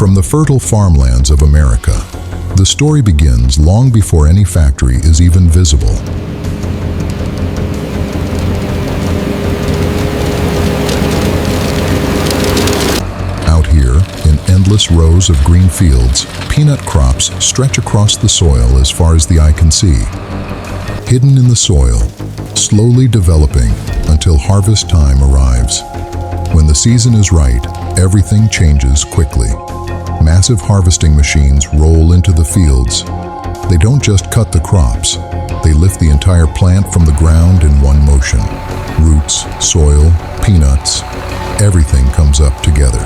From the fertile farmlands of America, the story begins long before any factory is even visible. Out here, in endless rows of green fields, peanut crops stretch across the soil as far as the eye can see. Hidden in the soil, slowly developing until harvest time arrives. When the season is right, everything changes quickly. Massive harvesting machines roll into the fields. They don't just cut the crops, they lift the entire plant from the ground in one motion. Roots, soil, peanuts, everything comes up together.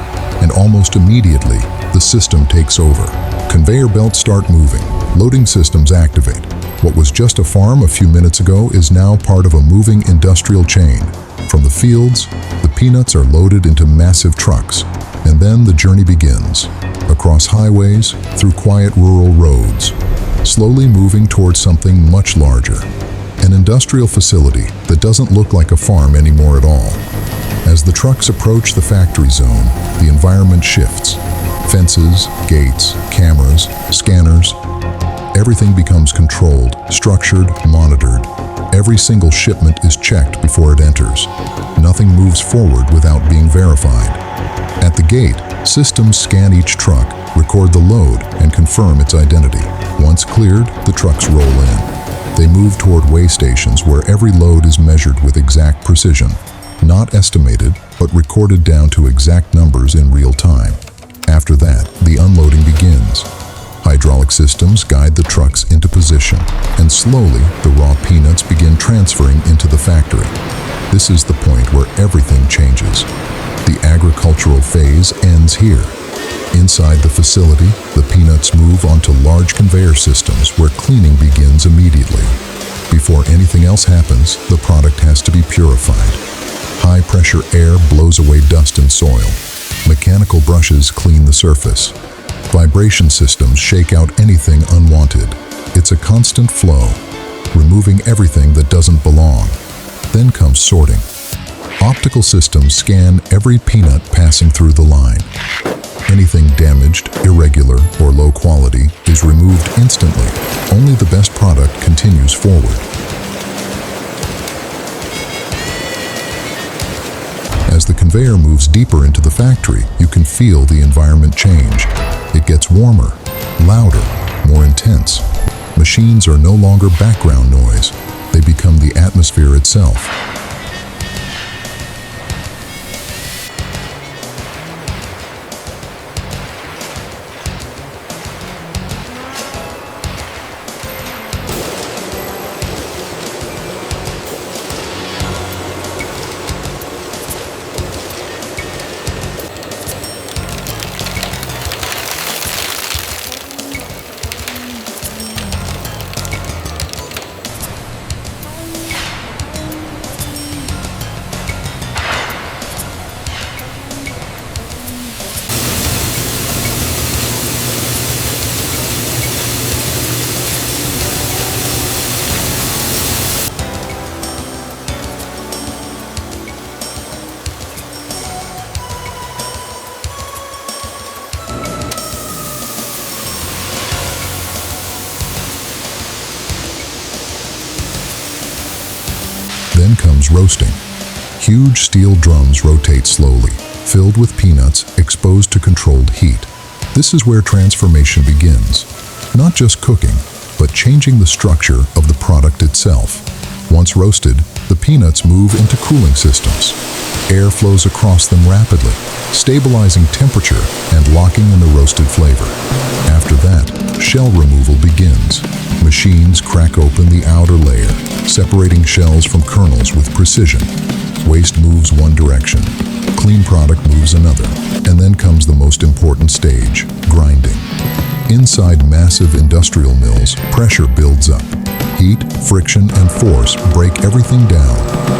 And almost immediately, the system takes over. Conveyor belts start moving, loading systems activate. What was just a farm a few minutes ago is now part of a moving industrial chain. From the fields, the peanuts are loaded into massive trucks, and then the journey begins. Across highways, through quiet rural roads, slowly moving towards something much larger. An industrial facility that doesn't look like a farm anymore at all. As the trucks approach the factory zone, the environment shifts. Fences, gates, cameras, scanners. Everything becomes controlled, structured, monitored. Every single shipment is checked before it enters. Nothing moves forward without being verified. At the gate, systems scan each truck, record the load, and confirm its identity. Once cleared, the trucks roll in. They move toward weigh stations where every load is measured with exact precision. Not estimated, but recorded down to exact numbers in real time. After that, the unloading begins. Hydraulic systems guide the trucks into position, and slowly the raw peanuts begin transferring into the factory. This is the point where everything changes. The agricultural phase ends here. Inside the facility, the peanuts move onto large conveyor systems where cleaning begins immediately. Before anything else happens, the product has to be purified. High-pressure air blows away dust and soil. Mechanical brushes clean the surface. Vibration systems shake out anything unwanted. It's a constant flow, removing everything that doesn't belong. Then comes sorting. Optical systems scan every peanut passing through the line. Anything damaged, irregular, or low quality is removed instantly. Only the best product continues forward. As the conveyor moves deeper into the factory, you can feel the environment change. It gets warmer, louder, more intense. Machines are no longer background noise. They become the atmosphere itself. Then comes roasting. Huge steel drums rotate slowly, filled with peanuts exposed to controlled heat. This is where transformation begins. Not just cooking, but changing the structure of the product itself. Once roasted, the peanuts move into cooling systems. Air flows across them rapidly, stabilizing temperature and locking in the roasted flavor. After that, shell removal begins. Machines crack open the outer layer, separating shells from kernels with precision. Waste moves one direction, clean product moves another, and then comes the most important stage, grinding. Inside massive industrial mills, pressure builds up. Heat, friction, and force break everything down.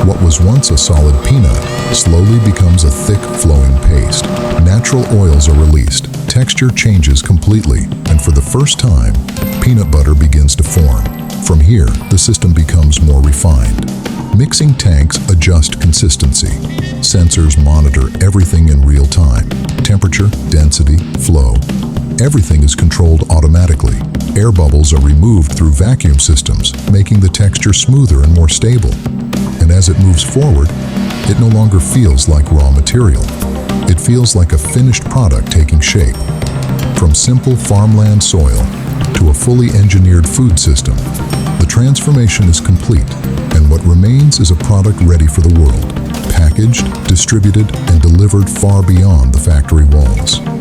What was once a solid peanut slowly becomes a thick, flowing paste. Natural oils are released, texture changes completely, and for the first time, peanut butter begins to form. From here, the system becomes more refined. Mixing tanks adjust consistency. Sensors monitor everything in real time. Temperature, density, flow. Everything is controlled automatically. Air bubbles are removed through vacuum systems, making the texture smoother and more stable. And as it moves forward, it no longer feels like raw material. It feels like a finished product taking shape. From simple farmland soil to a fully engineered food system, the transformation is complete, and what remains is a product ready for the world, packaged, distributed, and delivered far beyond the factory walls.